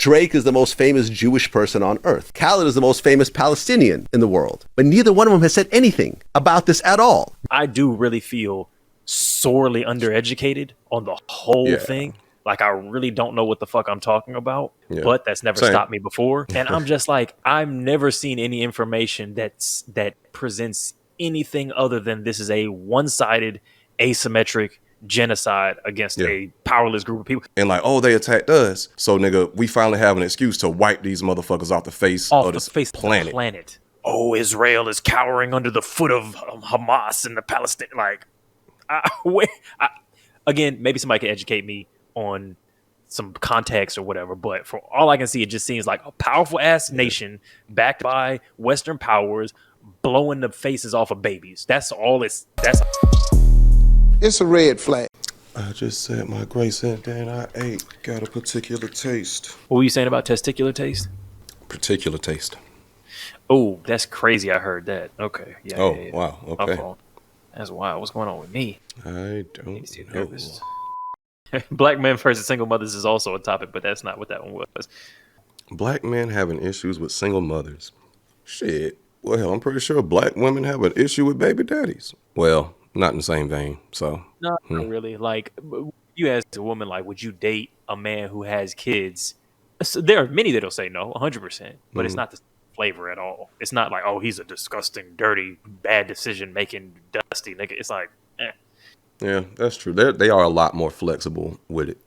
Drake is the most famous Jewish person on earth. Khaled is the most famous Palestinian in the world. But neither one of them has said anything about this at all. I do really feel sorely undereducated on the whole thing. Like, I really don't know what the fuck I'm talking about, but that's never stopped me before. And I'm just like, I've never seen any information that presents anything other than this is a one-sided, asymmetric genocide against a powerless group of people. And like, oh, they attacked us. So, nigga, we finally have an excuse to wipe these motherfuckers off the face of this planet. Oh, Israel is cowering under the foot of Hamas and the Palestine. Like, again, maybe somebody can educate me on some context or whatever, but for all I can see, it just seems like a powerful ass nation backed by Western powers blowing the faces off of babies. That's all it's a red flag. I just said my grace and then I ate. Got a particular taste. What were you saying about testicular taste? Particular taste. Oh, that's crazy. I heard that. Okay. Yeah. Wow. Okay. That's wild. What's going on with me? I don't know. Black men versus single mothers is also a topic, but that's not what that one was. Black men having issues with single mothers. Shit. Well, hell, I'm pretty sure black women have an issue with baby daddies. Well, not in the same vein. So not really. Like, you ask a woman, like, would you date a man who has kids? So there are many that'll say no, 100%, but it's not the flavor at all. It's not like, oh, he's a disgusting, dirty, bad decision making, dusty nigga. It's like, Yeah, that's true. They are a lot more flexible with it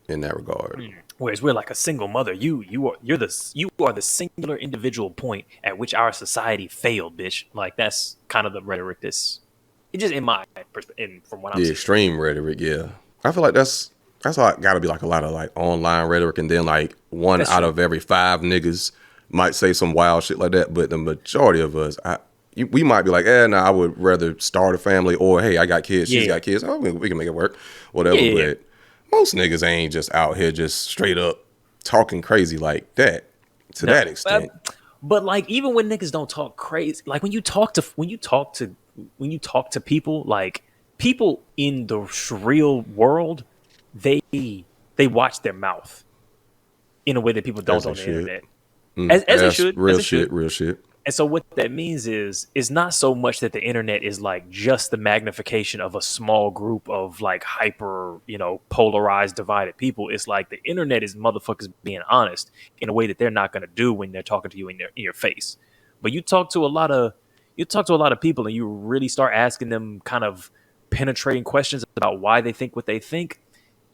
in that regard. Whereas we're like a single mother. You are the singular individual point at which our society failed, bitch. Like, that's kind of the rhetoric it's just in my perspective, from what I'm seeing. Extreme rhetoric, yeah. I feel like that's got to be like a lot of like online rhetoric, and then like one out of every 5 niggas might say some wild shit like that. But the majority of us, we might be like, I would rather start a family, or hey, I got kids, she's got kids. Oh, we can make it work, whatever. But most niggas ain't just out here just straight up talking crazy like that to that extent. But like, even when niggas don't talk crazy, like when you talk to people, like people in the real world, they watch their mouth in a way that people don't on the internet. As they should. Real shit. And so what that means is not so much that the internet is like just the magnification of a small group of like hyper, polarized, divided people. It's like the internet is motherfuckers being honest in a way that they're not going to do when they're talking to you in your face. But you talk to a lot of people and you really start asking them kind of penetrating questions about why they think what they think,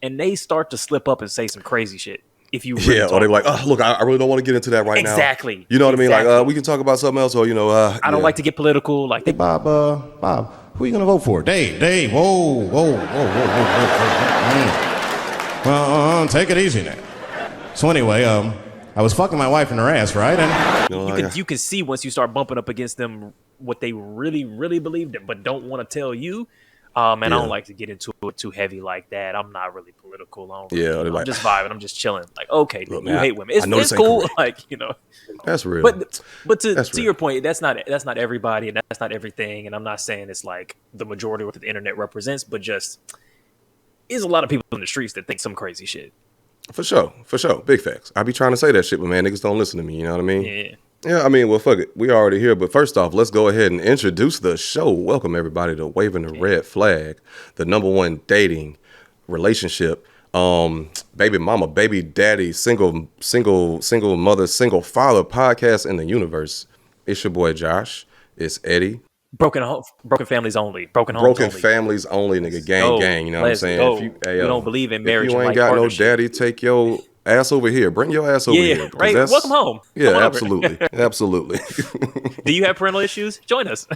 and they start to slip up and say some crazy shit. If you really or they're like, oh, look, I really don't want to get into that right now. Exactly. You know what I mean? Like, we can talk about something else, or I don't like to get political. Like, Bob, who are you gonna vote for? Dave. Whoa. Take it easy now. So anyway, I was fucking my wife in her ass, right? And you can see once you start bumping up against them what they really, really believe, but don't want to tell you. I don't like to get into it too heavy like that. I'm not really political. I'm just vibing. I'm just chilling. Like, okay, look, you hate women. It's cool. Like, that's real. But to your point, that's not everybody, and that's not everything. And I'm not saying it's like the majority of what the internet represents, but just is a lot of people in the streets that think some crazy shit. For sure. Big facts. I be trying to say that shit, but man, niggas don't listen to me. You know what I mean? Yeah. Yeah, I mean, well, fuck it. We already here. But first off, let's go ahead and introduce the show. Welcome, everybody, to Waving the Red Flag, the #1 dating relationship, baby mama, baby daddy, single mother, single father podcast in the universe. It's your boy, Josh. It's Eddy. Broken families only. Broken families only, nigga. Gang. You know what I'm saying? We don't believe in marriage. If you ain't got no daddy, take your ass over here. Bring your ass over here. Right. Welcome home. Yeah, absolutely. Do you have parental issues? Join us.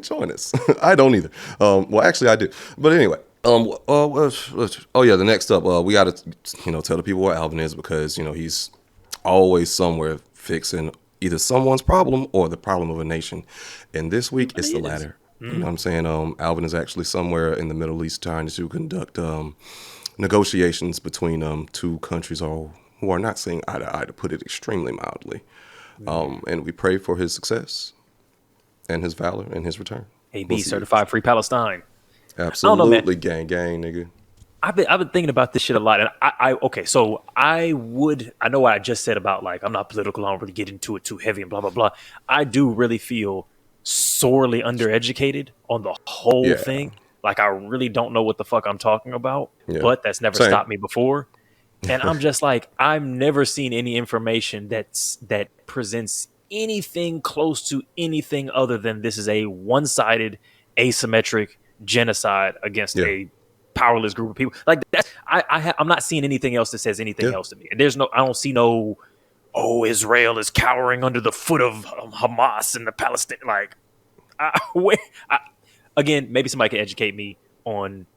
Join us. I don't either. Well, actually, I do. But anyway, the next up, we got to, tell the people what Alvin is, because he's always somewhere fixing either someone's problem or the problem of a nation. And this week, it's the latter. You know what I'm saying? Alvin is actually somewhere in the Middle East trying to conduct negotiations between 2 countries who are not seeing eye to eye, to put it extremely mildly. And we pray for his success and his valor and his return. AB certified free Palestine. Absolutely, gang, nigga. I've been thinking about this shit a lot, and okay, so I know what I just said about like I'm not political, I don't really get into it too heavy and blah blah blah. I do really feel sorely undereducated on the whole Yeah. thing. Like I really don't know what the fuck I'm talking about, Yeah. but that's never Same. stopped me before. And I'm just like, I've never seen any information that presents anything close to anything other than this is a one-sided, asymmetric genocide against a powerless group of people. Like that's I'm not seeing anything else that says anything else to me. And I don't see no, oh, Israel is cowering under the foot of Hamas and the Palestine. Like, again, maybe somebody can educate me on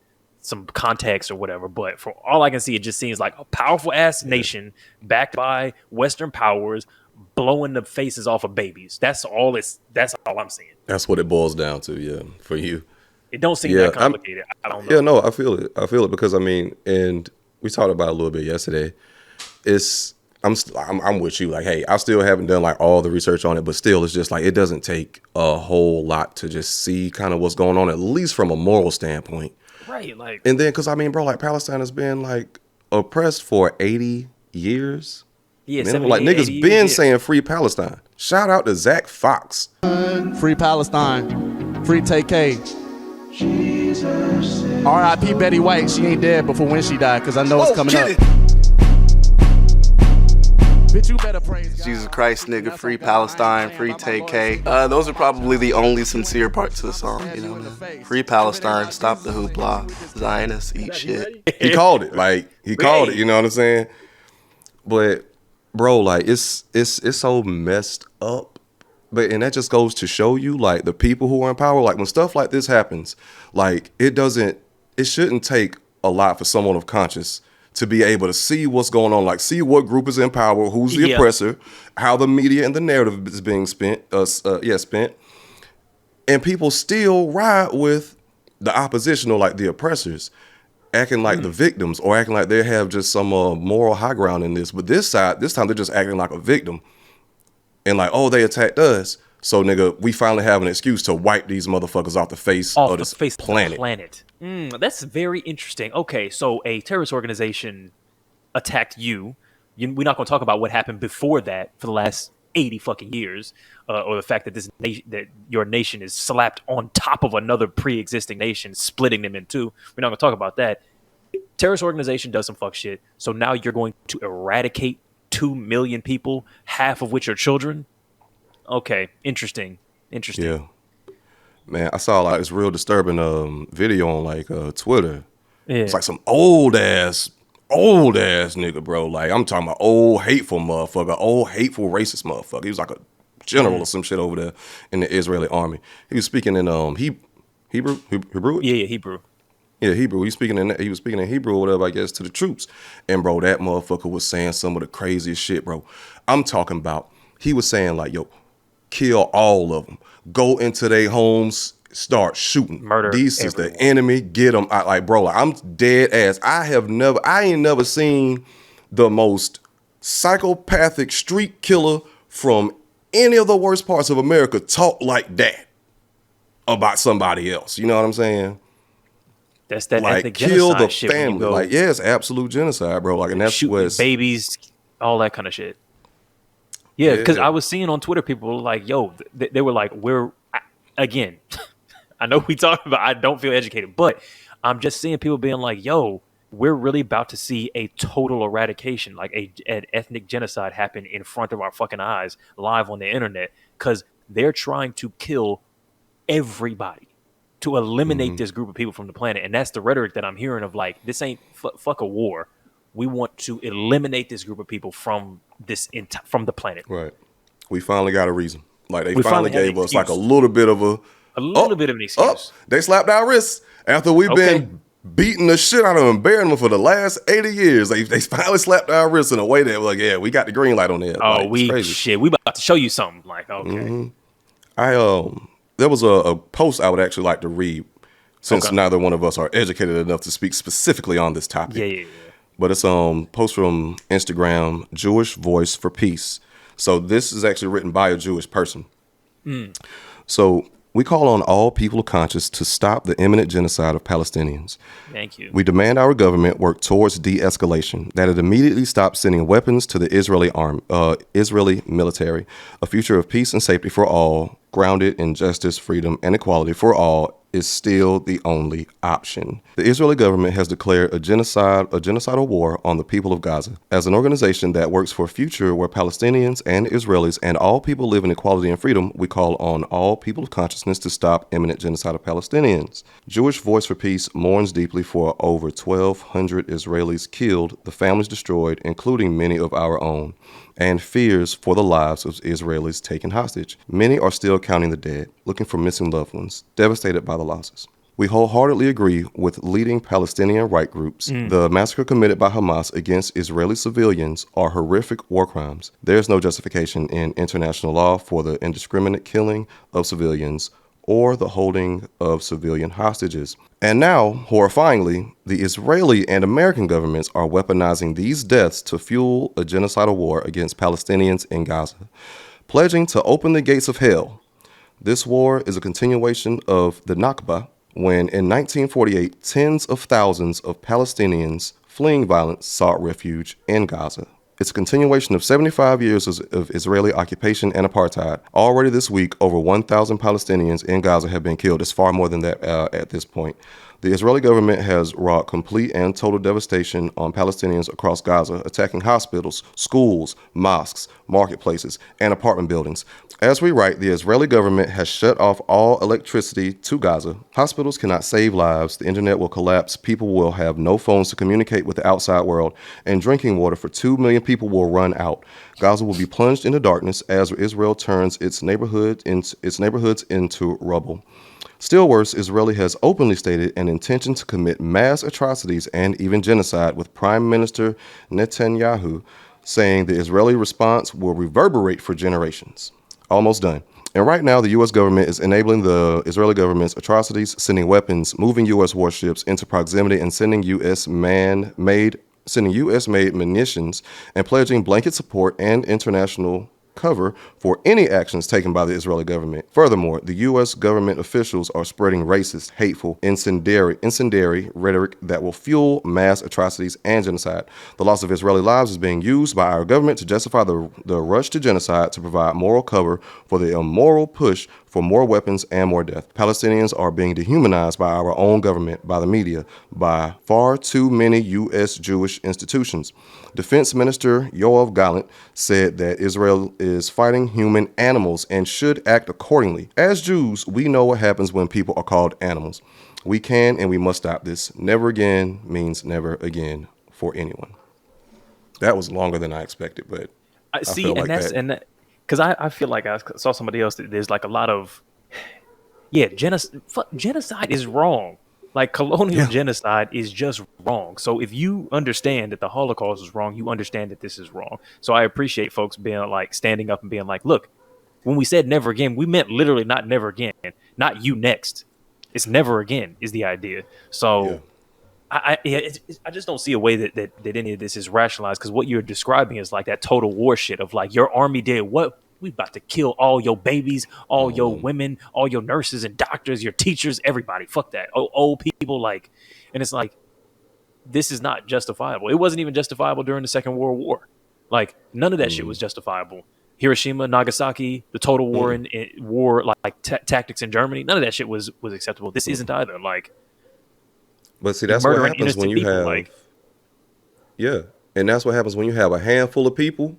some context or whatever, but from all I can see, it just seems like a powerful ass nation backed by Western powers blowing the faces off of babies. That's all I'm seeing. That's what it boils down to, yeah, for you. It don't seem that complicated. I don't know. Yeah, no, I feel it. I feel it because I mean, and we talked about it a little bit yesterday. I'm with you. Like, hey, I still haven't done like all the research on it, but still, it's just like it doesn't take a whole lot to just see kind of what's going on, at least from a moral standpoint. Right, like, and then because I mean, bro, like Palestine has been like oppressed for 80 years. Yeah, man, like niggas been saying free Palestine. Shout out to Zach Fox. Free Palestine. Free TK. R.I.P. Betty White. She ain't dead before when she died, because I know it's coming up. Bitch, you better praise God. Jesus Christ, nigga, free Palestine, free TK. Those are probably the only sincere parts of the song, you know, man. Free Palestine, stop the hoopla, Zionists eat shit. He called it, like he called it. You know what I'm saying? But bro, like it's so messed up. But and that just goes to show you, like the people who are in power, like when stuff like this happens, like it shouldn't take a lot for someone of conscience to be able to see what's going on, like see what group is in power, who's the oppressor, how the media and the narrative is being spent, and people still ride with the opposition or like the oppressors, acting like the victims or acting like they have just some moral high ground in this. But this time they're just acting like a victim and like, oh, they attacked us, so nigga, we finally have an excuse to wipe these motherfuckers off the face of this planet. That's very interesting. Okay, so a terrorist organization attacked you. We're not going to talk about what happened before that for the last 80 fucking years, or the fact that that your nation is slapped on top of another pre-existing nation, splitting them in two. We're not going to talk about that. Terrorist organization does some fuck shit. So now you're going to eradicate 2 million people, half of which are children. Okay, interesting. Yeah. Man, I saw like this real disturbing video on like Twitter. Yeah. It's like some old ass nigga, bro. Like I'm talking about old hateful motherfucker, old hateful racist motherfucker. He was like a general or some shit over there in the Israeli army. He was speaking in Hebrew. Yeah, Hebrew. Yeah, Hebrew. He was speaking in Hebrew or whatever, I guess, to the troops. And bro, that motherfucker was saying some of the craziest shit, bro. I'm talking about, he was saying like, yo, kill all of them. Go into their homes, start shooting. Murder. These is the enemy. Get them. Like, bro, like, I'm dead ass. I ain't never seen the most psychopathic street killer from any of the worst parts of America talk like that about somebody else. You know what I'm saying? That's that like, ethnic kill genocide the shit. family. Like, yeah, it's absolute genocide, bro. Like, and that's shooting babies, all that kind of shit. Yeah, because I was seeing on Twitter people like, yo, they were like, again, I know we talk about, I don't feel educated, but I'm just seeing people being like, yo, we're really about to see a total eradication, like an ethnic genocide happen in front of our fucking eyes live on the internet, because they're trying to kill everybody to eliminate this group of people from the planet. And that's the rhetoric that I'm hearing of like, this ain't fuck a war. We want to eliminate this group of people from from the planet. Right. We finally got a reason. Like they finally gave us like a little bit of an excuse. They slapped our wrists after we've been beating the shit out of them, bearing them for the last 80 years. They finally slapped our wrists in a way that was like, yeah, we got the green light on there. Oh, like, we about to show you something. Like, okay. There was a post I would actually like to read, since neither one of us are educated enough to speak specifically on this topic. Yeah. But it's post from Instagram, Jewish Voice for Peace. So this is actually written by a Jewish person. So We call on all people of conscience to stop the imminent genocide of Palestinians. Thank you. We demand our government work towards de-escalation, that it immediately stop sending weapons to the Israeli military, a future of peace and safety for all, grounded in justice, freedom, and equality for all, is still the only option. The Israeli government has declared a genocidal war on the people of Gaza. As an organization that works for a future where Palestinians and Israelis and all people live in equality and freedom, we call on all people of consciousness to stop imminent genocide of Palestinians. Jewish Voice for Peace mourns deeply for over 1,200 Israelis killed, the families destroyed, including many of our own, and fears for the lives of Israelis taken hostage. Many are still counting the dead, looking for missing loved ones, devastated by the losses. We wholeheartedly agree with leading Palestinian right groups. The massacre committed by Hamas against Israeli civilians are horrific war crimes. There is no justification in international law for the indiscriminate killing of civilians or the holding of civilian hostages. And now, horrifyingly, the Israeli and American governments are weaponizing these deaths to fuel a genocidal war against Palestinians in Gaza, pledging to open the gates of hell. This war is a continuation of the Nakba, when in 1948, tens of thousands of Palestinians fleeing violence sought refuge in Gaza. It's a continuation of 75 years of Israeli occupation and apartheid. Already this week, over 1,000 Palestinians in Gaza have been killed. It's far more than that at this point. The Israeli government has wrought complete and total devastation on Palestinians across Gaza, attacking hospitals, schools, mosques, marketplaces, and apartment buildings. As we write, the Israeli government has shut off all electricity to Gaza. Hospitals cannot save lives. The internet will collapse. People will have no phones to communicate with the outside world, and drinking water for 2 million people will run out. Gaza will be plunged into darkness as Israel turns its neighborhoods into rubble. Still worse, Israel has openly stated an intention to commit mass atrocities and even genocide, with Prime Minister Netanyahu saying the Israeli response will reverberate for generations. Almost done. And right now, the U.S. government is enabling the Israeli government's atrocities, sending weapons, moving U.S. warships into proximity, and sending U.S.-made munitions, and pledging blanket support and international cover for any actions taken by the Israeli government. Furthermore, the U.S. government officials are spreading racist, hateful, incendiary rhetoric that will fuel mass atrocities and genocide. The loss of Israeli lives is being used by our government to justify the rush to genocide, to provide moral cover for the immoral push for more weapons and more death. Palestinians are being dehumanized by our own government, by the media, by far too many U.S. Jewish institutions. Defense Minister Yoav Gallant said that Israel is fighting human animals and should act accordingly. As Jews, we know what happens when people are called animals. We can and we must stop this. Never again means never again for anyone. That was longer than I expected, but I feel like that. Because I feel like I saw somebody else that there's like a lot of, genocide is wrong. Like colonial genocide is just wrong. So if you understand that the Holocaust is wrong, you understand that this is wrong. So I appreciate folks being like standing up and being like, look, when we said never again, we meant literally not never again, not you next. It's never again is the idea. So I just don't see a way that any of this is rationalized, because what you're describing is like that total war shit of like your army did what? We about to kill all your babies, all your women, all your nurses and doctors, your teachers, everybody. Fuck that. Old people, like, and it's like, this is not justifiable. It wasn't even justifiable during the Second World War. Like, none of that shit was justifiable. Hiroshima, Nagasaki, the total war in war, like tactics in Germany, none of that shit was acceptable. This isn't either. Like, but see, that's what happens when you have, and that's what happens when you have a handful of people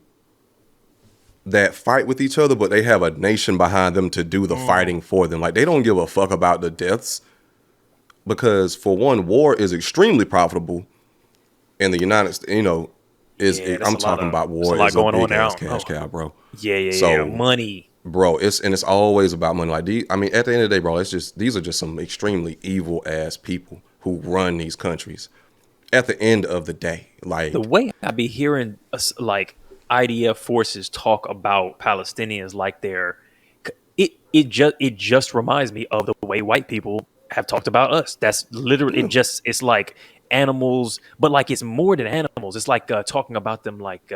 that fight with each other, but they have a nation behind them to do the fighting for them. Like, they don't give a fuck about the deaths, because for one, war is extremely profitable in the United States. You know, I'm talking about war. There's a lot going on now. Cash cow, bro. So, money, bro. It's always about money. Like, at the end of the day, bro, these are just some extremely evil ass people who run these countries. At the end of the day, like, the way I be hearing like IDF forces talk about Palestinians like it just reminds me of the way white people have talked about us. That's literally it's like animals, but like it's more than animals. It's like talking about them like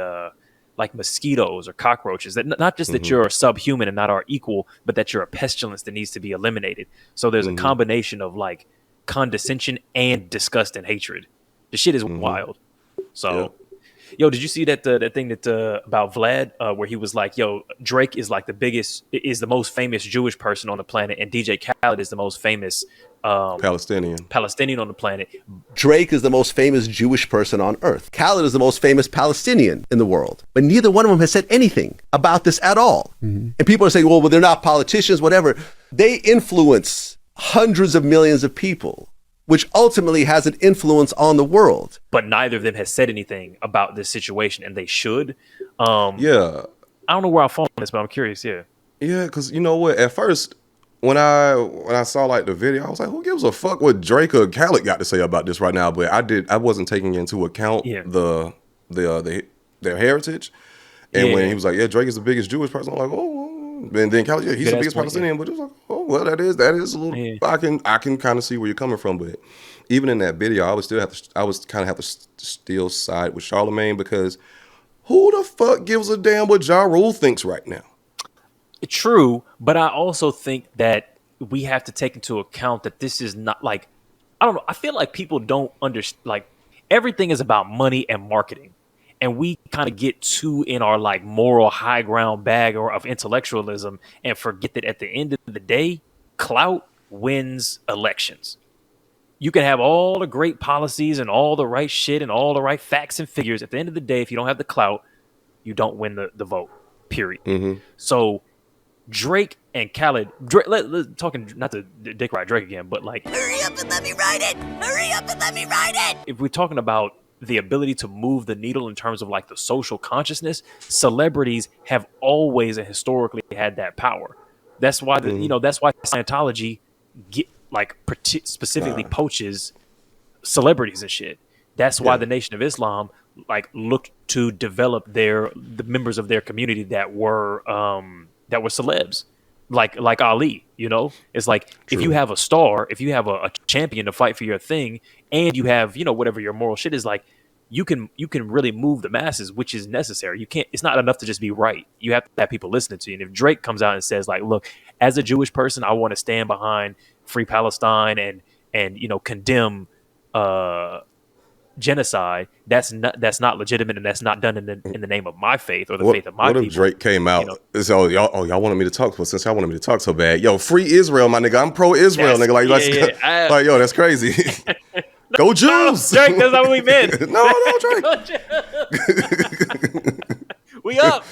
like mosquitoes or cockroaches, that not just that you're subhuman and not our equal, but that you're a pestilence that needs to be eliminated. So there's a combination of like condescension and disgust and hatred. The shit is wild. So, yo, did you see that that thing that about Vlad where he was like, yo, Drake is like the most famous Jewish person on the planet, and DJ Khaled is the most famous Palestinian on the planet. Drake is the most famous Jewish person on earth. Khaled is the most famous Palestinian in the world. But neither one of them has said anything about this at all. And people are saying, well, they're not politicians, whatever. They influence hundreds of millions of people, which ultimately has an influence on the world. But neither of them has said anything about this situation, and they should. Yeah. I don't know where I fall on this, but I'm curious, yeah. Yeah, because you know what? At first, when I saw like the video, I was like, who gives a fuck what Drake or Khaled got to say about this right now? But I wasn't taking into account their heritage. And when he was like, yeah, Drake is the biggest Jewish person, I'm like, oh, and then Khaled, yeah, he's the biggest Palestinian. But it was like, oh, well, that is a little. I can kind of see where you're coming from, but even in that video, I would kind of have to still side with Charlemagne, because who the fuck gives a damn what Ja Rule thinks right now? True, but I also think that we have to take into account that this is not like, I don't know. I feel like people don't understand, like everything is about money and marketing. And we kind of get too in our like moral high ground bag or of intellectualism and forget that at the end of the day, clout wins elections. You can have all the great policies and all the right shit and all the right facts and figures. At the end of the day, if you don't have the clout, you don't win the vote, period. So Drake and Khaled, talking not to dick ride Drake again, but like, hurry up and let me ride it. Hurry up and let me ride it. If we're talking about the ability to move the needle in terms of like the social consciousness, celebrities have always and historically had that power. That's why that's why Scientology specifically poaches celebrities and shit. That's why the Nation of Islam like looked to develop the members of their community that were celebs, like Ali. You know, it's like if you have a star, if you have a champion to fight for your thing, and you have whatever your moral shit is, like you can really move the masses, which is necessary. You can't. It's not enough to just be right. You have to have people listening to you. And if Drake comes out and says like, look, as a Jewish person, I want to stand behind free Palestine and condemn genocide, that's not legitimate, and that's not done in the name of my faith or the faith of my people. What if Drake came out and said, y'all wanted me to talk, but since y'all wanted me to talk so bad, yo, free Israel, my nigga, I'm pro-Israel, nigga, like yo, that's crazy. Go Jews. No, Drake, that's not what we meant. no, Drake. We up.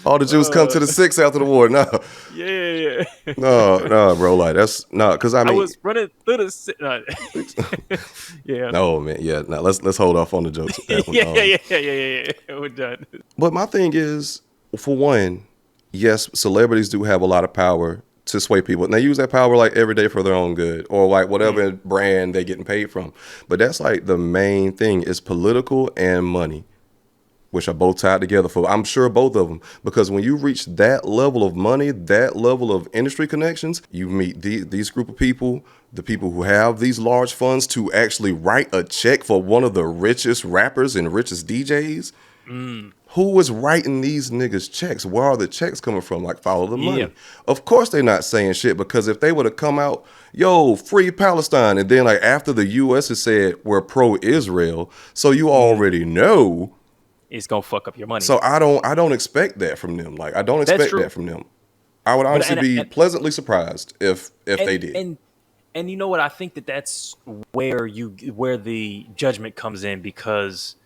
All the Jews come to the 6 after the war. No. Yeah. No, bro. Like that's because I was running through the. Yeah. No, man. Yeah. No. Let's hold off on the jokes. Yeah. We're done. But my thing is, for one, yes, celebrities do have a lot of power to sway people, and they use that power like every day for their own good, or like whatever brand they're getting paid from. But that's like the main thing is political and money, which are both tied together for, I'm sure, both of them. Because when you reach that level of money, that level of industry connections, you meet these group of people, the people who have these large funds to actually write a check for one of the richest rappers and richest DJs. Who was writing these niggas checks? Where are the checks coming from? Like, follow the money. Yeah. Of course they're not saying shit, because if they would have come out, yo, free Palestine, and then like after the U.S. has said we're pro-Israel, so you already know it's gonna fuck up your money. So I don't expect that from them. Like I don't expect that from them. I would honestly be pleasantly surprised if they did. And you know what? I think that's where the judgment comes in, because,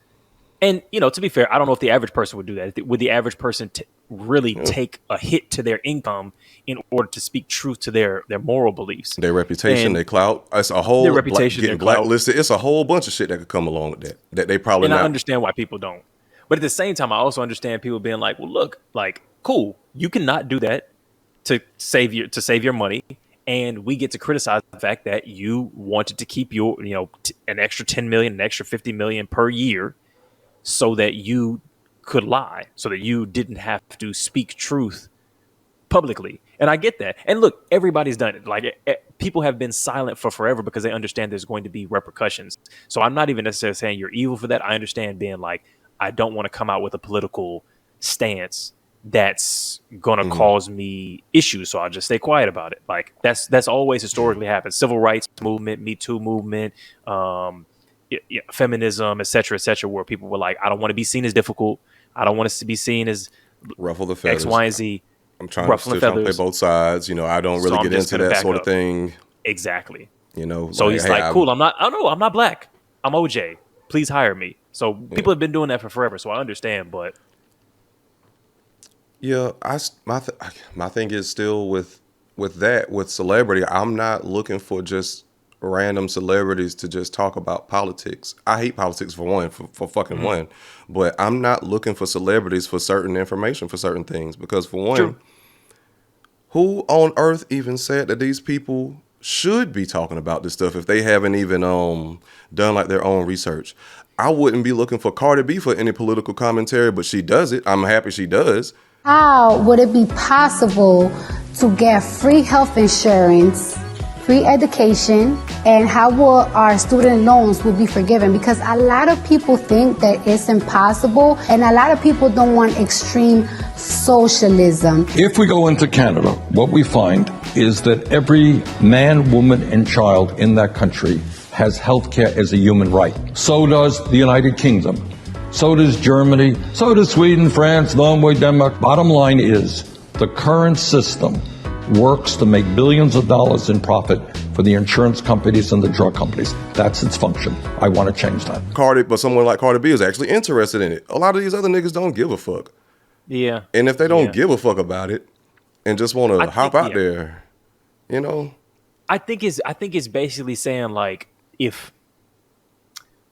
and to be fair, I don't know if the average person would do that. Would the average person really take a hit to their income in order to speak truth to their moral beliefs, their reputation, their clout? It's a whole their reputation, getting blacklisted. It's a whole bunch of shit that could come along with that they probably. And I understand why people don't. But at the same time, I also understand people being like, well, look, like, cool, you cannot do that to save your money. And we get to criticize the fact that you wanted to keep your, an extra 10 million, an extra 50 million per year so that you could lie, so that you didn't have to speak truth publicly. And I get that. And look, everybody's done it. Like, people have been silent for forever because they understand there's going to be repercussions. So I'm not even necessarily saying you're evil for that. I understand being like, I don't want to come out with a political stance that's gonna cause me issues, so I'll just stay quiet about it. Like that's always historically happened. Civil rights movement, Me Too movement, feminism, etc., where people were like, I don't want to be seen as difficult. I don't want us to be seen as ruffle the feathers. X, Y, and Z. I'm trying to play both sides. You know, I don't really get into that sort of thing. Exactly. You know, so he's like, cool. I'm not black. I'm OJ. Please hire me. So people have been doing that for forever. So I understand, but yeah, my thing is still with celebrity. I'm not looking for just random celebrities to just talk about politics. I hate politics for one, for fucking one. But I'm not looking for celebrities for certain information for certain things because for one, who on earth even said that these people should be talking about this stuff if they haven't even done like their own research? I wouldn't be looking for Cardi B for any political commentary, but she does it. I'm happy she does. How would it be possible to get free health insurance, free education, and how will our student loans will be forgiven? Because a lot of people think that it's impossible, and a lot of people don't want extreme socialism. If we go into Canada, what we find is that every man, woman, and child in that country has health care as a human right. So does the United Kingdom. So does Germany. So does Sweden, France, Norway, Denmark. Bottom line is the current system works to make billions of dollars in profit for the insurance companies and the drug companies. That's its function. I want to change that. But someone like Cardi B is actually interested in it. A lot of these other niggas don't give a fuck. Yeah. And if they don't give a fuck about it and just want to hop out there, you know? I think it's basically saying like,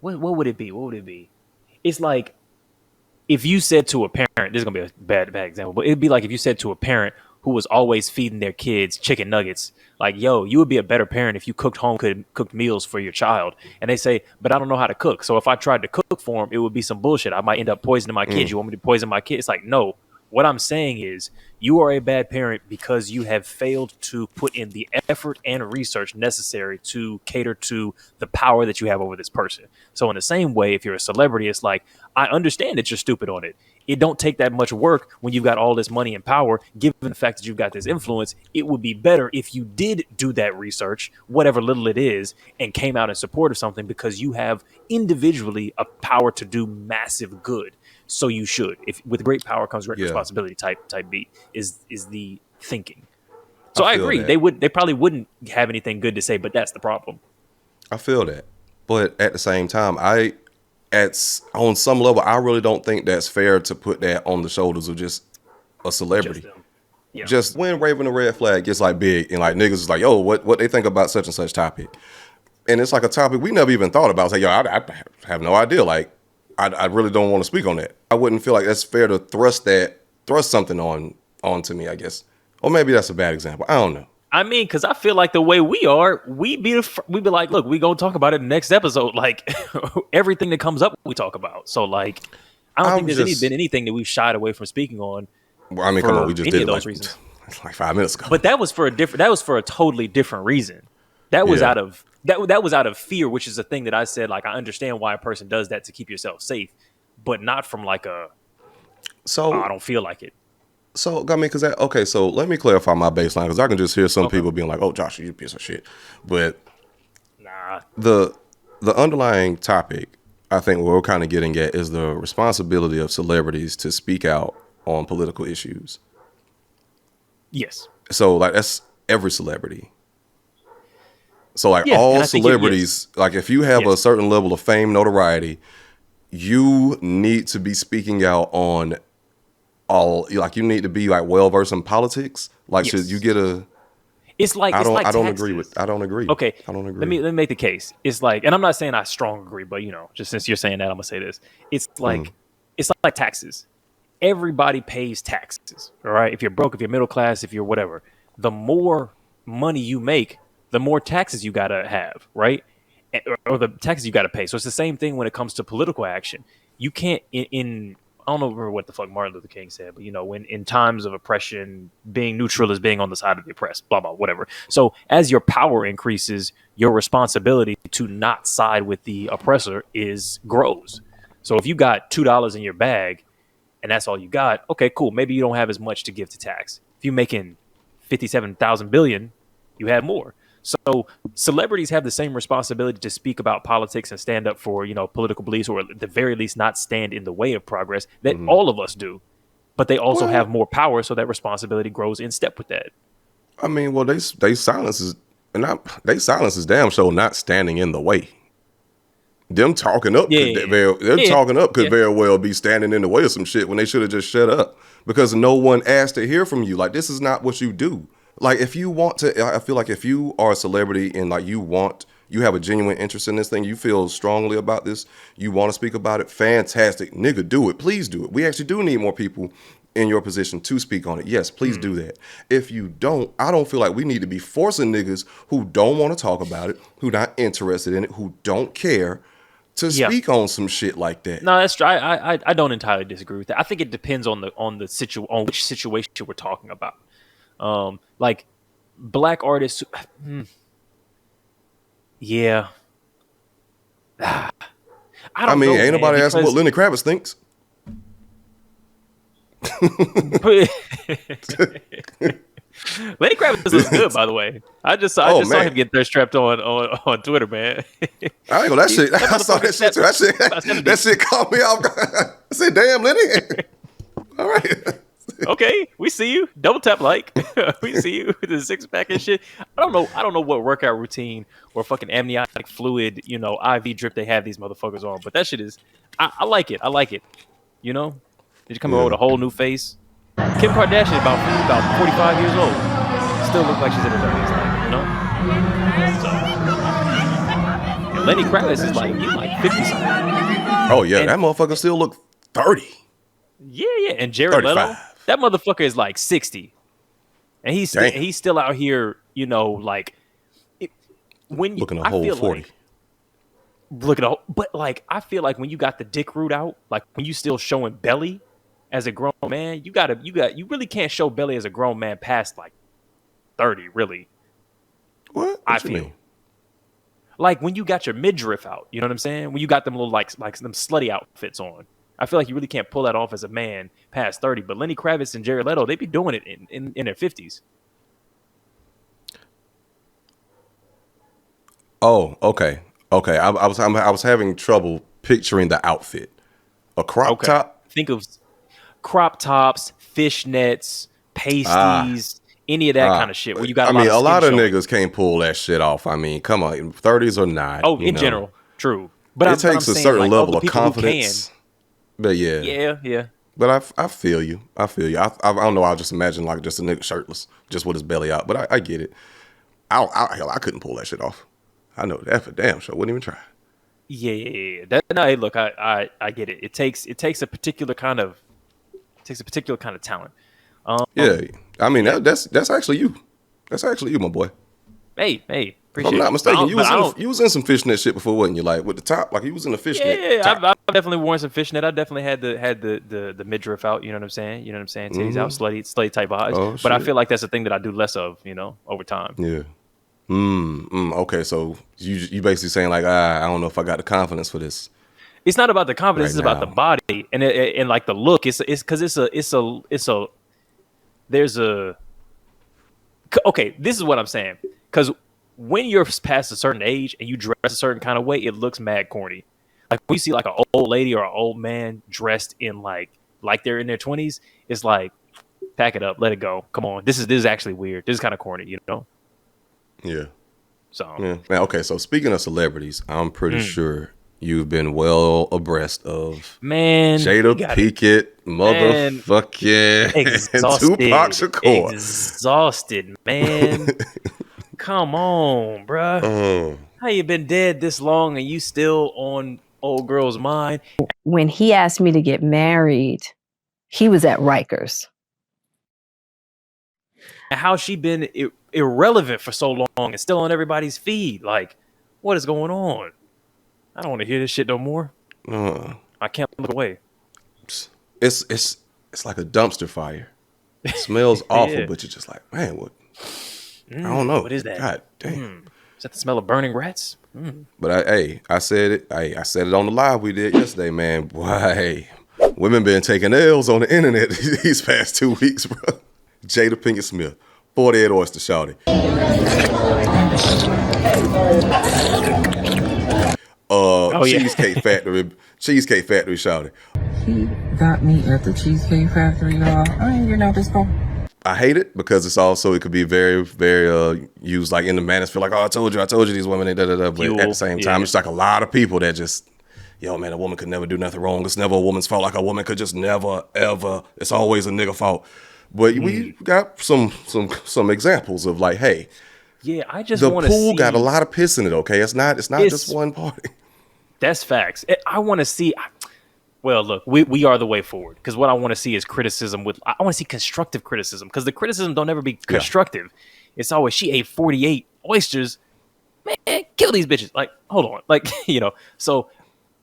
what would it be? What would it be? It's like if you said to a parent, this is gonna be a bad example, but it'd be like if you said to a parent who was always feeding their kids chicken nuggets, like, yo, you would be a better parent if you cooked cooked meals for your child. And they say, but I don't know how to cook. So if I tried to cook for them, it would be some bullshit. I might end up poisoning my kids. You want me to poison my kids? It's like, no. What I'm saying is you are a bad parent because you have failed to put in the effort and research necessary to cater to the power that you have over this person. So in the same way, if you're a celebrity, it's like, I understand that you're stupid on it. It don't take that much work when you've got all this money and power. Given the fact that you've got this influence, it would be better if you did do that research, whatever little it is, and came out in support of something because you have individually a power to do massive good. So you should. If with great power comes great responsibility. Type beat is the thinking. So I agree. That. They probably wouldn't have anything good to say, but that's the problem. I feel that, but at the same time, on some level, I really don't think that's fair to put that on the shoulders of just a celebrity. Just when waving a red flag gets like big and like niggas is like, yo, what they think about such and such topic, and it's like a topic we never even thought about. It's like, yo, I have no idea. Like, I really don't want to speak on that. I wouldn't feel like that's fair to thrust something onto me, I guess. Or maybe that's a bad example. I don't know. I mean, because I feel like the way we are, we'd be like, look, we gonna talk about it in the next episode. Like everything that comes up, we talk about. So like, I don't think there's been anything that we've shied away from speaking on. Well, I mean, come on, we just did those like, reasons. Like 5 minutes ago. But that was for a totally different reason. That was out of that was out of fear, which is a thing that I said. Like, I understand why a person does that to keep yourself safe, but not from like I don't feel like it. So, I mean, so let me clarify my baseline, because I can just hear some people being like, oh, Josh, you piece of shit. But nah, the underlying topic, I think what we're kind of getting at is the responsibility of celebrities to speak out on political issues. Yes. So, like, that's every celebrity. So, like, all celebrities, like, if you have a certain level of fame, notoriety, you need to be speaking out on you need to be like well versed in politics. Like, should you get a? It's like I don't taxes. I don't agree. Okay, I don't agree. Let me make the case. It's like, and I'm not saying I strong agree, but just since you're saying that, I'm gonna say this. It's like it's like taxes. Everybody pays taxes. All right. If you're broke, if you're middle class, if you're whatever, the more money you make, the more taxes you gotta have, right? Or the taxes you gotta pay. So it's the same thing when it comes to political action. You can't I don't know what the fuck Martin Luther King said, but when in times of oppression, being neutral is being on the side of the oppressed, blah, blah, whatever. So as your power increases, your responsibility to not side with the oppressor grows. So if you got $2 in your bag and that's all you got, okay, cool. Maybe you don't have as much to give to tax. If you're making 57,000 billion, you have more. So celebrities have the same responsibility to speak about politics and stand up for, political beliefs, or at the very least not stand in the way of progress that all of us do. But they also have more power, so that responsibility grows in step with that. I mean, well, they silence is damn sure not standing in the way. Them talking up, talking up could very well be standing in the way of some shit when they should have just shut up, because no one asked to hear from you. Like, this is not what you do. Like, if you want to, I feel like if you are a celebrity and like you have a genuine interest in this thing, you feel strongly about this, you want to speak about it, fantastic, nigga, do it. Please do it. We actually do need more people in your position to speak on it. Yes, please do that. If you don't, I don't feel like we need to be forcing niggas who don't want to talk about it, who not interested in it, who don't care, to speak on some shit like that. No, that's true. I don't entirely disagree with that. I think it depends on which situation we're talking about. Like black artists. Yeah. I don't know, ain't nobody asking what Lenny Kravitz thinks. Lenny Kravitz looks good, by the way. I just saw him get thirst trapped on Twitter, man. I ain't gonna that shit. I saw that shit too. That shit caught me off. I said, "Damn, Lenny." All right. Okay, we see you. Double tap like. We see you with the 6-pack and shit. I don't know what workout routine or fucking amniotic fluid, IV drip they have these motherfuckers on, but that shit is. I like it. I like it. Did you come over with a whole new face? Kim Kardashian about 45 years old. Still looks like she's in her 30s, And Lenny Kravitz is he's like 50 something. Oh yeah, that motherfucker still look 30. Yeah. And Jared 35. Leto, that motherfucker is like 60, and he's still out here. Looking a whole 40. But I feel like when you got the dick root out, like when you still showing belly as a grown man, you really can't show belly as a grown man past like 30, really. What I you feel mean? Like when you got your midriff out, you know what I'm saying? When you got them little like them slutty outfits on, I feel like you really can't pull that off as a man past 30. But Lenny Kravitz and Jared Leto, they be doing it in their 50s. Oh, okay. I was having trouble picturing the outfit. A crop top. Think of crop tops, fishnets, pasties, any of that kind of shit. Where you got. A lot of niggas can't pull that shit off. I mean, come on, 30s or not. Oh, in general, true. But it takes a certain level of confidence. But yeah. But I feel you. I don't know. I'll just imagine like just a nigga shirtless, just with his belly out. But I get it. I couldn't pull that shit off. I know that for damn sure. Wouldn't even try. Yeah. Hey, look, I get it. It takes a particular kind of talent. I mean that's actually you. That's actually you, my boy. Hey, appreciate it. If I'm not mistaken, you was in some fishnet shit before, wasn't you? Like with the top, like you was in the fishnet. Yeah. I've definitely worn some fishnet. I definitely had the midriff out. You know what I'm saying? Titties out, slutty type vibes. But I feel like that's a thing that I do less of. Over time. Yeah. Okay, so you basically saying like, I don't know if I got the confidence for this. It's not about the confidence; it's about the body and like the look. It's because okay. This is what I'm saying. Because when you're past a certain age and you dress a certain kind of way, it looks mad corny. Like when you see like an old lady or an old man dressed in like they're in their 20s, it's like, pack it up, let it go. Come on, this is actually weird. This is kind of corny, Yeah. So Now, okay, so speaking of celebrities, I'm pretty sure you've been well abreast of Jada Pinkett, motherfucking Tupac Shakur. Exhausted, man. Come on, bruh. How you been dead this long and you still on old girl's mind? When he asked me to get married, he was at Rikers. How she been irrelevant for so long and still on everybody's feed? Like, what is going on? I don't want to hear this shit no more. I can't look away. It's like a dumpster fire. It smells awful, but you're just like, man, what? I don't know. What is that? God damn. Is that the smell of burning rats? But I said it. I said it on the live we did yesterday, man. Boy, hey, women been taking L's on the internet these past 2 weeks, bro. Jada Pinkett Smith, 48 oyster shawty. Cheesecake Factory shawty. He got me at the Cheesecake Factory, y'all. I ain't getting out this car. I hate it because it could be very, very used like in the manosphere, like, oh, I told you these women, da da da. But at the same time, it's like a lot of people that just, yo, man, a woman could never do nothing wrong. It's never a woman's fault. Like a woman could just never, ever. It's always a nigga fault. But we got some examples of like, hey, I just the want to see. pool got a lot of piss in it. Okay, it's not just one party. That's facts. I want to see. Well, look, we are the way forward because what I want to see is criticism. I want to see constructive criticism because the criticism don't ever be constructive. Yeah. It's always she ate 48 oysters. Man, kill these bitches. Like, hold on, like So,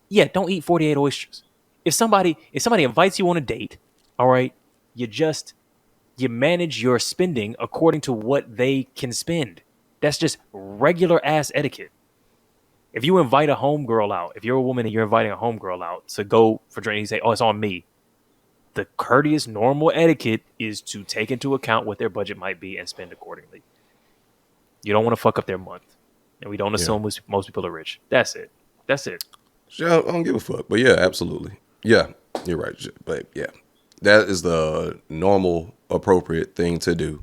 yeah, don't eat 48 oysters. If somebody invites you on a date, all right, you manage your spending according to what they can spend. That's just regular ass etiquette. If you invite a homegirl out, if you're a woman and you're inviting a homegirl out to go for drink, you say, oh, it's on me. The courteous, normal etiquette is to take into account what their budget might be and spend accordingly. You don't want to fuck up their month. And we don't assume most people are rich. That's it. Yeah, I don't give a fuck. But yeah, absolutely. Yeah, you're right. But yeah, that is the normal, appropriate thing to do.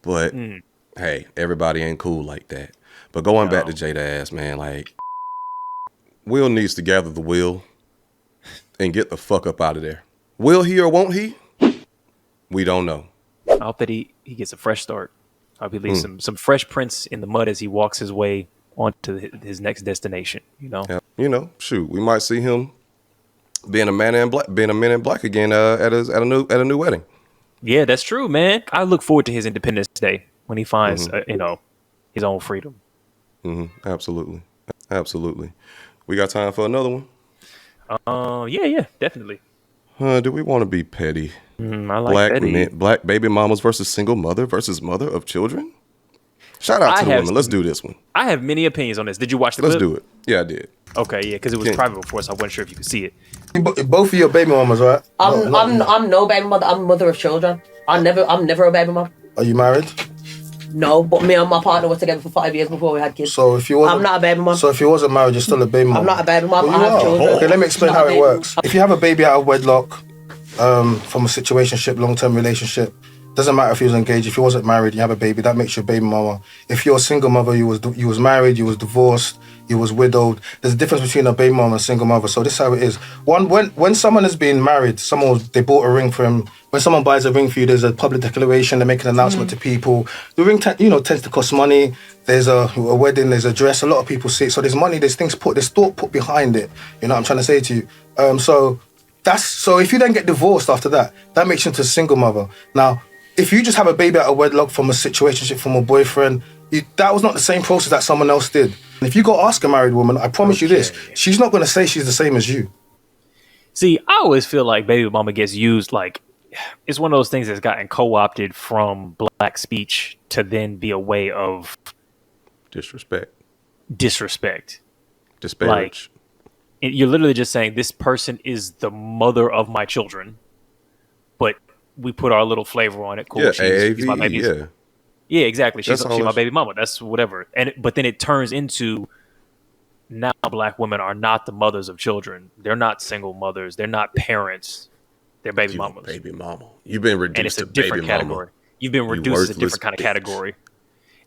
But hey, everybody ain't cool like that. But going back to Jada ass, man, like, Will needs to gather the will and get the fuck up out of there. Will he or won't he? We don't know. I hope that he gets a fresh start. I hope he leaves some fresh prints in the mud as he walks his way onto his next destination, Yeah, shoot, we might see him being a man in black again at a new wedding. Yeah, that's true, man. I look forward to his Independence Day when he finds his own freedom. Absolutely. We got time for another one? Yeah, definitely. Do we want to be petty? I like petty. Black baby mamas versus single mother versus mother of children? Shout out to the women. Let's do this one. I have many opinions on this. Did you watch the clip? Let's do it. Yeah, I did. Okay, yeah, because it was private before, so I wasn't sure if you could see it. Both of your baby mamas, right? I'm no baby mother. I'm a mother of children. I'm never a baby mom. Are you married? No, but me and my partner were together for 5 years before we had kids. So if you wasn't, I'm not a baby mom. So if you wasn't married, you're still a baby mom. I'm not a baby mom. Well, I have children. Okay, let me explain how it works. If you have a baby out of wedlock, from a situationship, long-term relationship, doesn't matter if you was engaged. If you wasn't married, you have a baby, that makes you a baby mama. If you're a single mother, you was married, you was divorced, you was widowed. There's a difference between a baby mama and a single mother. So this is how it is. When someone has been married, they bought a ring for him. When someone buys a ring for you, there's a public declaration. They make an announcement to people. The ring, tends to cost money. There's a wedding. There's a dress. A lot of people see it. So there's money. There's things there's thought put behind it. You know what I'm trying to say to you. So if you then get divorced after that makes you into a single mother. Now, if you just have a baby out of wedlock from a situationship, from a boyfriend, that was not the same process that someone else did. And if you go ask a married woman, I promise you this, she's not going to say she's the same as you. See, I always feel like baby mama gets used like it's one of those things that's gotten co-opted from black speech to then be a way of disrespect. Disparage. Like, you're literally just saying this person is the mother of my children, but we put our little flavor on it. Cool. Yeah, she's my AAV, baby. Yeah, exactly. She's my baby mama. That's whatever. But then it turns into now black women are not the mothers of children. They're not single mothers. They're not parents. They're baby mamas. Baby mama. You've been reduced and it's to a different baby category. Mama. You've been reduced as a different kind of category.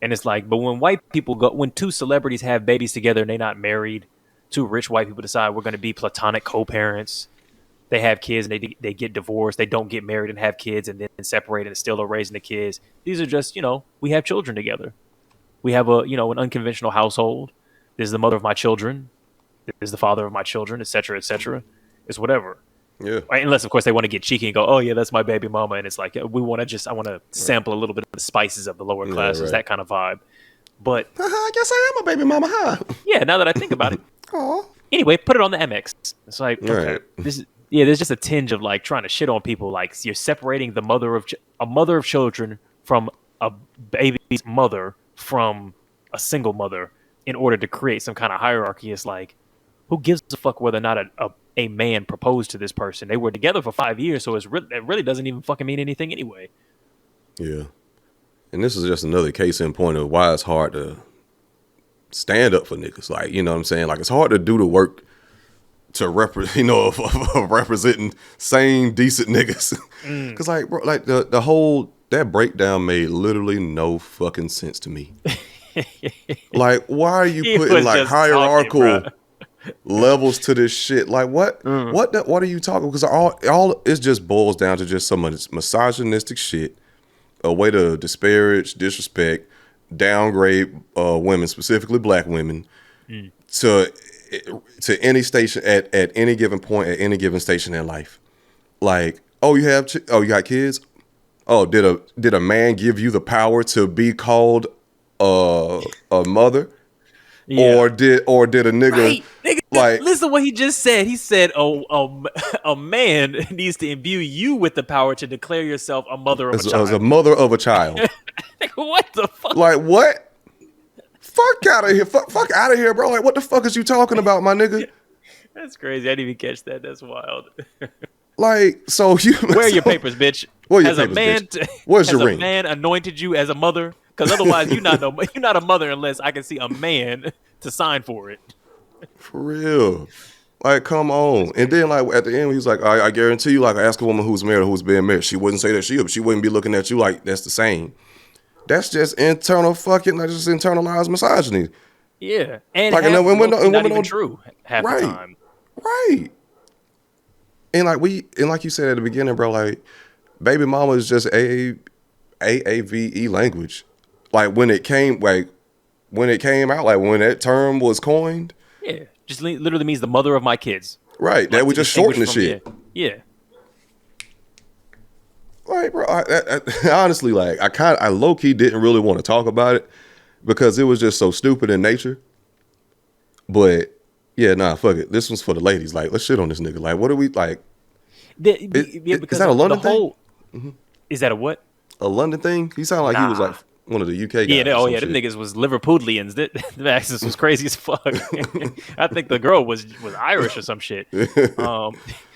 And it's like, but when two celebrities have babies together and they're not married, two rich white people decide we're going to be platonic co-parents. They have kids and they get divorced. They don't get married and have kids and then separate and still are raising the kids. These are just, we have children together. We have an unconventional household. This is the mother of my children. This is the father of my children, et cetera, et cetera. It's whatever. Yeah. Right? Unless, of course, they want to get cheeky and go, oh, yeah, that's my baby mama. And it's like, I want to sample a little bit of the spices of the lower classes, that kind of vibe. But I guess I am a baby mama, huh? Yeah, now that I think about it. Anyway, put it on the MX. It's like, okay, there's just a tinge of like trying to shit on people. Like you're separating the mother of children from a baby's mother from a single mother in order to create some kind of hierarchy. It's like, who gives a fuck whether or not a man proposed to this person? They were together for 5 years, so it really doesn't even fucking mean anything anyway. Yeah. And this is just another case in point of why it's hard to stand up for niggas. Like, you know what I'm saying? Like, it's hard to do the work to of representing sane, decent niggas. Because, like, bro, like the whole, that breakdown made literally no fucking sense to me. Like, why are you putting like hierarchical levels to this shit? Like, what are you talking? Because all it just boils down to just some of this misogynistic shit, a way to disparage, disrespect, downgrade women, specifically black women, to any station at any given point, at any given station in life. Like, oh, you got kids? Oh, did a man give you the power to be called a mother? Yeah. Or did a nigga, nigga, like, listen to what he just said. He said, a man needs to imbue you with the power to declare yourself a mother of a child. As a mother of a child. What the fuck? Like, what? Fuck out of here. Fuck out of here, bro. Like, what the fuck is you talking about, my nigga? That's crazy. I didn't even catch that. That's wild. Like, so you... Where are your papers, bitch? Where are your papers, bitch? Where's your ring? Has a man anointed you as a mother? Because otherwise, you're not a mother unless I can see a man to sign for it. For real. Like, come on. And then, like, at the end, he's like, I guarantee you, like, I ask a woman who's married or who's being married, she wouldn't say that she wouldn't be looking at you like that's the same. That's just internal fucking, like, just internalized misogyny. Yeah. And like, not even true half the time. Right. And like you said at the beginning, bro, like, baby mama is just AAVE language. Like, when it came out, like, when that term was coined. Yeah. Just literally means the mother of my kids. Right. Like, that would just shorten the shit. Yeah. Like, bro, I honestly, like, I low-key didn't really want to talk about it because it was just so stupid in nature. But, yeah, nah, fuck it. This one's for the ladies. Like, let's shit on this nigga. Like, what are we, like... Is that a London thing? Is that a what? A London thing? He sounded like he was, like, one of the UK guys. Yeah, them niggas was Liverpoolians. The accents was crazy as fuck. I think the girl was Irish or some shit.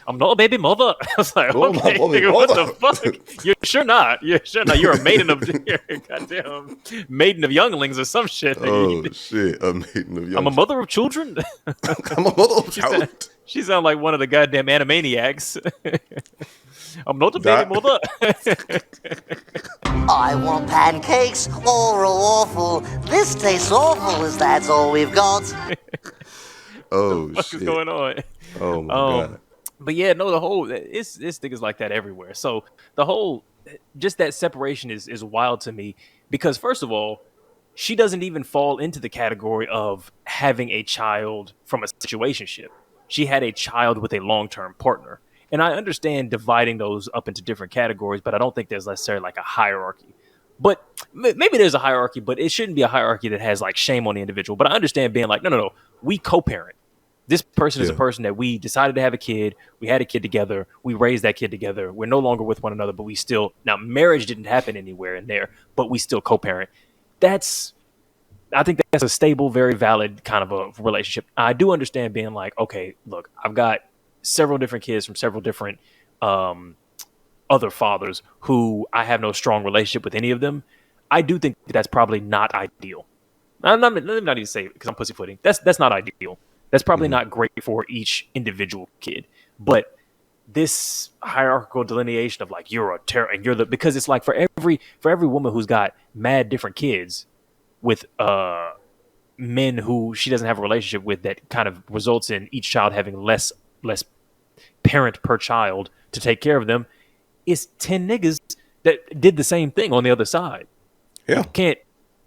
I'm not a baby mother. I was like, okay, nigga, what the fuck? You're sure not. You're a maiden of goddamn maiden of younglings or some shit. Oh shit, a maiden of younglings. I'm a mother of children. I'm a mother of children. She sound like one of the goddamn Animaniacs. I'm not a baby mother. I want pancakes or a waffle. This tastes awful, as that's all we've got. Oh what the fuck is going on? Oh my god. But yeah, no, the whole it's niggas like that everywhere. So the whole just that separation is wild to me because first of all, she doesn't even fall into the category of having a child from a situationship. She had a child with a long-term partner. And I understand dividing those up into different categories, but I don't think there's necessarily like a hierarchy. But maybe there's a hierarchy, but it shouldn't be a hierarchy that has like shame on the individual. But I understand being like, no, we co-parent. This person is a person that we decided to have a kid. We had a kid together. We raised that kid together. We're no longer with one another, but we still, now marriage didn't happen anywhere in there, but we still co-parent. I think that's a stable, very valid kind of a relationship. I do understand being like, okay, look, I've got several different kids from several different other fathers who I have no strong relationship with any of them. I do think that's probably not ideal. Let me not even say it because I'm pussyfooting. That's not ideal. That's probably not great for each individual kid. But this hierarchical delineation of like you're a terror and you're the because it's like for every woman who's got mad different kids with men who she doesn't have a relationship with that kind of results in each child having less parent per child to take care of them. It's 10 niggas that did the same thing on the other side. Yeah.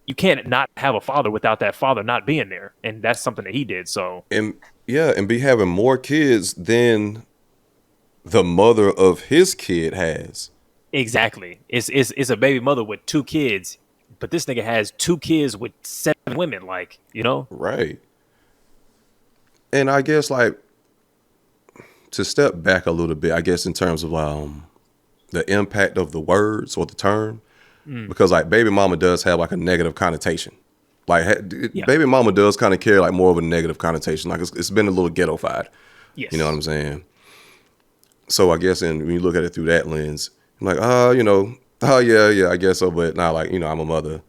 You can't not have a father without that father not being there. And that's something that he did. So and be having more kids than the mother of his kid has. Exactly. It's a baby mother with 2 kids, but this nigga has 2 kids with 7 women, like, you know? Right. And I guess like to step back a little bit, I guess in terms of the impact of the words or the term. Because like baby mama does have like a negative connotation. Like, baby mama does kind of carry like more of a negative connotation. Like it's been a little ghettofied. Yes. You know what I'm saying? So I guess when you look at it through that lens, I'm like, yeah, I guess so. But now, like, I'm a mother.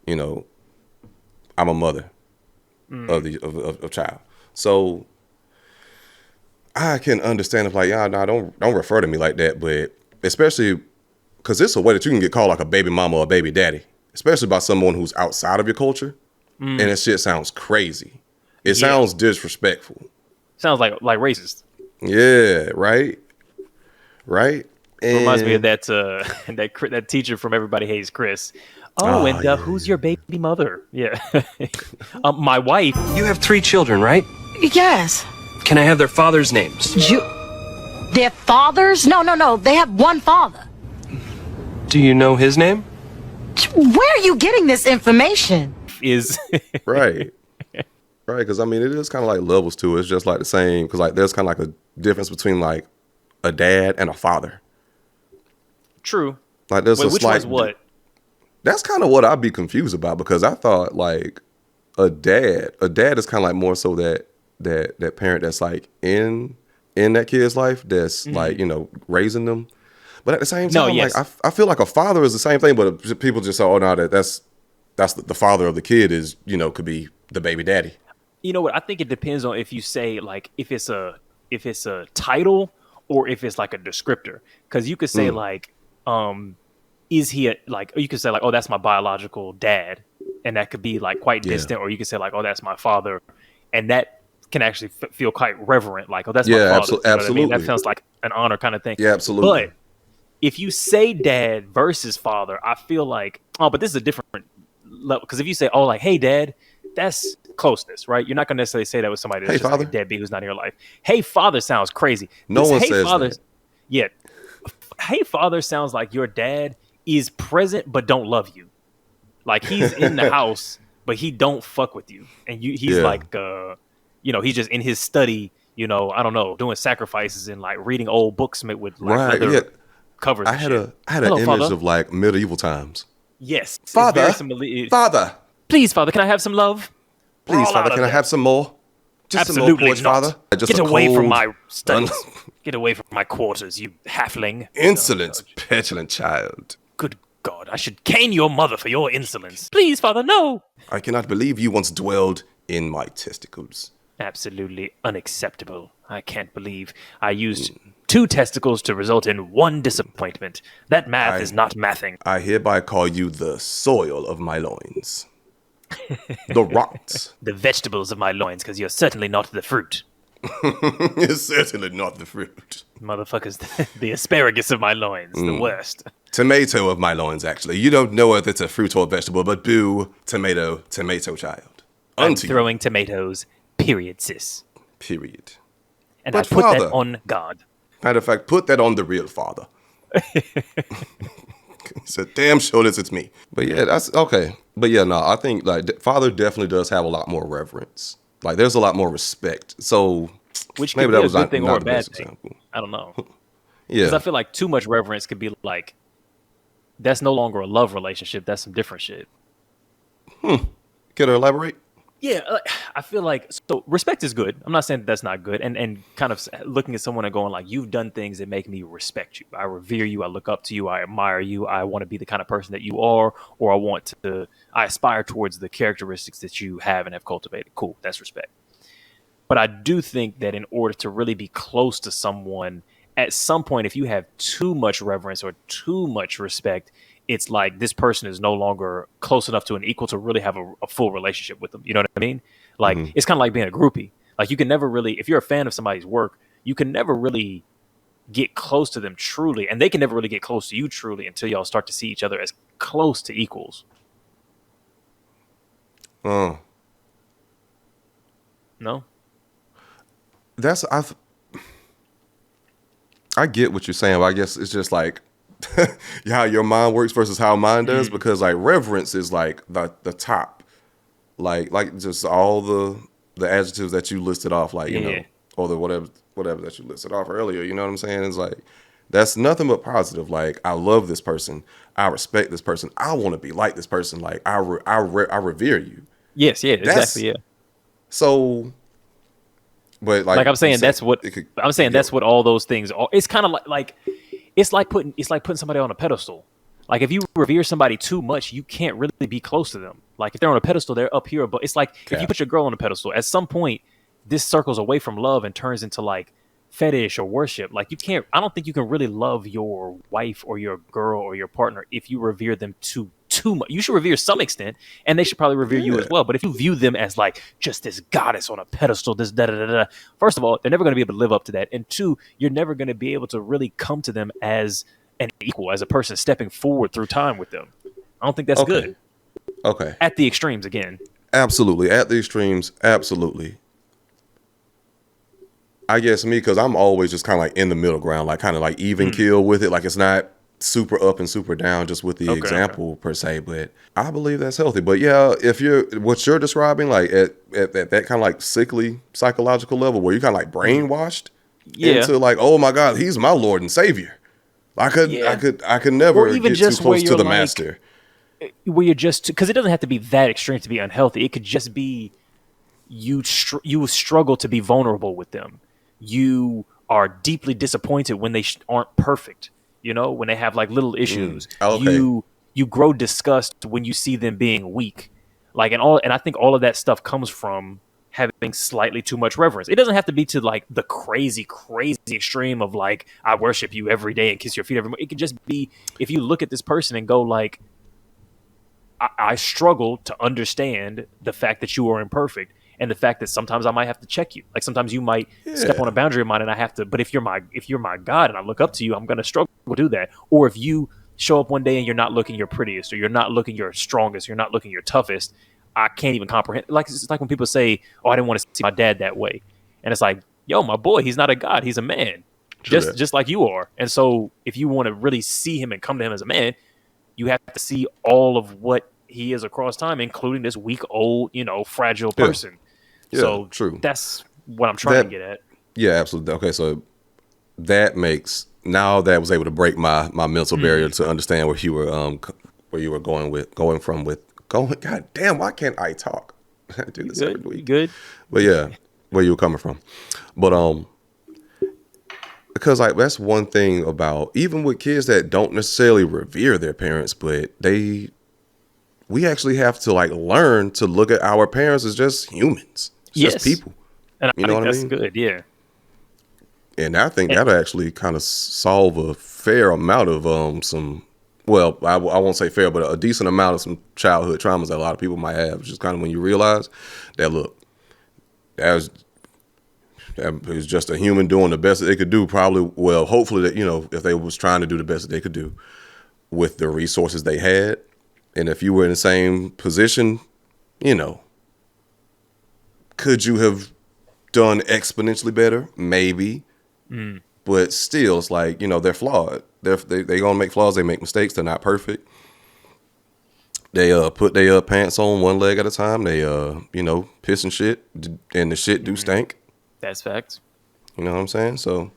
I'm a mother of a child. So I can understand if like, don't refer to me like that. But especially because it's a way that you can get called like a baby mama or a baby daddy, especially by someone who's outside of your culture. And that shit sounds crazy. It sounds disrespectful. Sounds like racist. Yeah, right. It reminds me of that teacher from Everybody Hates Chris. Who's your baby mother? Yeah. My wife. You have 3 children, right? Yes. Can I have their father's names? Their fathers? No. They have one father. Do you know his name? Where are you getting this information? Right. Because I mean, it is kind of like levels to it. It's just like the same. Because like there's kind of like a difference between like a dad and a father. True. Like there's which one's what? That's kind of what I'd be confused about, because I thought like a dad is kind of like more so that parent that's like in that kid's life, that's like, raising them. But at the same time, like I feel like a father is the same thing, but people just say, oh no, that's the father of the kid is, could be the baby daddy. You know what? I think it depends on if you say like if it's a title or if it's like a descriptor. Because you could say like, is he you could say like, oh, that's my biological dad, and that could be like quite distant, or you could say like, oh, that's my father, and that can actually feel quite reverent, like, oh, that's my father. Absolutely. You know what I mean? That sounds like an honor kind of thing. Yeah, absolutely. But if you say dad versus father, I feel like, oh, but this is a different level. Because if you say, oh, like, hey, dad, that's closeness, right? You're not going to necessarily say that with somebody that's just like a deadbeat who's not in your life. Hey, father sounds crazy. No one says that. Yeah. Hey, father sounds like your dad is present but don't love you. Like, he's in the house, but he don't fuck with you. And he's like, he's just in his study, I don't know, doing sacrifices and like reading old books with like leather covers. I had an image father. of like medieval times. Yes. Father. Please, father, can I have some love? Please, father, can I have some more? Just Absolutely some more porridge, not. Father. Just Get away from my studies. Get away from my quarters, you halfling. Insolent, petulant child. Good God, I should cane your mother for your insolence. Please, father, no. I cannot believe you once dwelled in my testicles. Absolutely unacceptable. I can't believe I used 2 testicles to result in 1 disappointment. That math is not mathing. I hereby call you the soil of my loins. The rocks. The vegetables of my loins, because you're certainly not the fruit. You're certainly not the fruit. Motherfuckers, the asparagus of my loins, the worst. Tomato of my loins, actually. You don't know if it's a fruit or a vegetable, but boo, tomato child. I'm throwing tomatoes, period, sis. Period. And I put that on God. Matter of fact, put that on the real father. So damn sure it's me. But yeah, that's okay. But yeah, no, I think like father definitely does have a lot more reverence. Like there's a lot more respect. So which maybe could that be was a good thing not or a the bad best thing. example. I don't know. Yeah. Because I feel like too much reverence could be like, that's no longer a love relationship. That's some different shit. Can I elaborate? Yeah, I feel like, so respect is good. I'm not saying that's not good. And kind of looking at someone and going like, you've done things that make me respect you. I revere you. I look up to you. I admire you. I want to be the kind of person that you are, or I aspire towards the characteristics that you have and have cultivated. Cool. That's respect. But I do think that in order to really be close to someone, at some point, if you have too much reverence or too much respect, it's like this person is no longer close enough to an equal to really have a full relationship with them. You know what I mean? Like, it's kind of like being a groupie. Like, you can never really, if you're a fan of somebody's work, you can never really get close to them truly. And they can never really get close to you truly until y'all start to see each other as close to equals. No? I get what you're saying, but I guess it's just like how your mind works versus how mine does, because like reverence is like the top, like just all the adjectives that you listed off, like you know, or the whatever that you listed off earlier. You know what I'm saying? It's like that's nothing but positive. Like I love this person, I respect this person, I want to be like this person. Like I revere you. Yes, yeah, exactly, yeah. So, but like I'm saying, you said, that's what I'm saying. That's what all those things are. It's kind of like it's like putting somebody on a pedestal. Like if you revere somebody too much, you can't really be close to them. Like if they're on a pedestal, they're up here. But it's like if you put your girl on a pedestal, at some point, this circles away from love and turns into like fetish or worship. Like you can't. I don't think you can really love your wife or your girl or your partner if you revere them too much. You should revere some extent, and they should probably revere you as well. But if you view them as like just this goddess on a pedestal, this da da da da, first of all, they're never going to be able to live up to that, and two, you're never going to be able to really come to them as an equal, as a person stepping forward through time with them. I don't think that's good. Okay. At the extremes again. Absolutely. At the extremes, absolutely. I guess me, because I'm always just kind of like in the middle ground, like kind of like even keel with it. Like it's not super up and super down just with the example per se, but I believe that's healthy. But yeah, if you're what you're describing, like at that kind of like sickly psychological level where you're kind of like brainwashed into like, oh my God, he's my Lord and Savior. I could never get too close to the master. Where you're just, because it doesn't have to be that extreme to be unhealthy. It could just be you struggle to be vulnerable with them. You are deeply disappointed when they aren't perfect. You know, when they have like little issues. You grow disgust when you see them being weak. Like and I think all of that stuff comes from having slightly too much reverence. It doesn't have to be to like the crazy extreme of like I worship you every day and kiss your feet every morning. It could just be if you look at this person and go like I struggle to understand the fact that you are imperfect. And the fact that sometimes I might have to check you. Like sometimes you might step on a boundary of mine and I have to, but if you're my God and I look up to you, I'm going to struggle to do that. Or if you show up one day and you're not looking your prettiest or you're not looking your strongest, you're not looking your toughest, I can't even comprehend. Like it's like when people say, oh, I didn't want to see my dad that way. And it's like, yo, my boy, he's not a God. He's a man. Just like you are. And so if you want to really see him and come to him as a man, you have to see all of what he is across time, including this weak, old, fragile person. Yeah, so true. That's what I'm trying to get at. Yeah, absolutely. Okay, so that makes now that I was able to break my mental barrier to understand where you were going from. God damn, why can't I talk? I do this every week. Good. But yeah, where you were coming from. But because like that's one thing about even with kids that don't necessarily revere their parents, but we actually have to like learn to look at our parents as just humans. Just people. And you know what I mean? That's good, yeah. And I think that'll actually kind of solve a fair amount of I won't say fair, but a decent amount of some childhood traumas that a lot of people might have. Just kind of when you realize that, look, that was just a human doing the best that they could do. Probably, well, hopefully that, if they was trying to do the best that they could do with the resources they had. And if you were in the same position, could you have done exponentially better? Maybe. But still, it's like, they're flawed. They're going to make flaws. They make mistakes. They're not perfect. They put their pants on one leg at a time. They, piss and shit. And the shit do stink. That's facts. You know what I'm saying? So,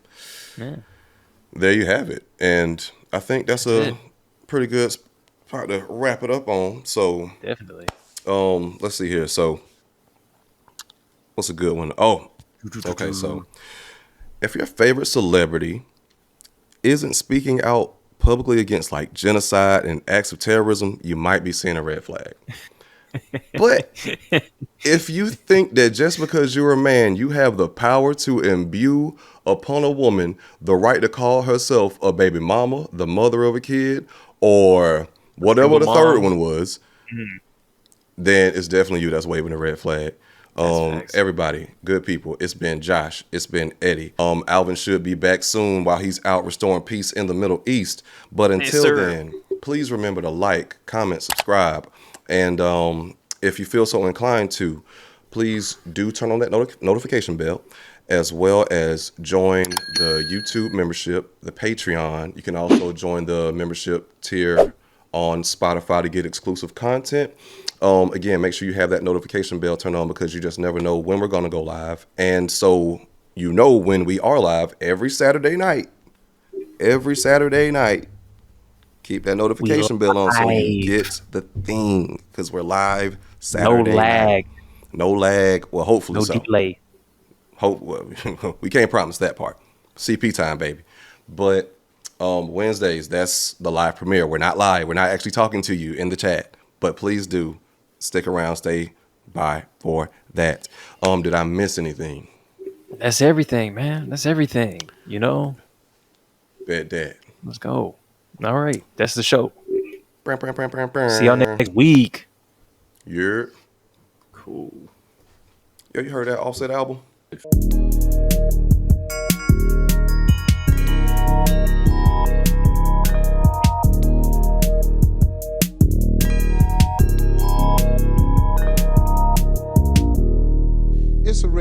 there you have it. And I think that's a pretty good spot to wrap it up on. So, definitely. Let's see here. So, what's a good one? Oh, okay. So, if your favorite celebrity isn't speaking out publicly against like genocide and acts of terrorism, you might be seeing a red flag. But if you think that just because you're a man, you have the power to imbue upon a woman the right to call herself a baby mama, the mother of a kid, or whatever the third one was, then it's definitely you that's waving a red flag. Everybody, good people. It's been Josh. It's been Eddie. Alvin should be back soon while he's out restoring peace in the Middle East. But until then, please remember to like, comment, subscribe. And if you feel so inclined to, please do turn on that notification bell, as well as join the YouTube membership, the Patreon. You can also join the membership tier on Spotify to get exclusive content. Again, make sure you have that notification bell turned on because you just never know when we're going to go live. And so when we are live every Saturday night Keep that notification bell on so you get the thing, because we're live Saturday. No lag. Night. No lag. Well, hopefully no so. delay. We can't promise that part. CP time, baby. But Wednesdays, that's the live premiere. We're not live. We're not actually talking to you in the chat. But please do stick around, stay by for that. Did I miss anything? That's everything, man. That's everything. You know? Bet that. Let's go. All right. That's the show. See See y'all next week. Yeah. Cool. Yo, you heard that Offset album?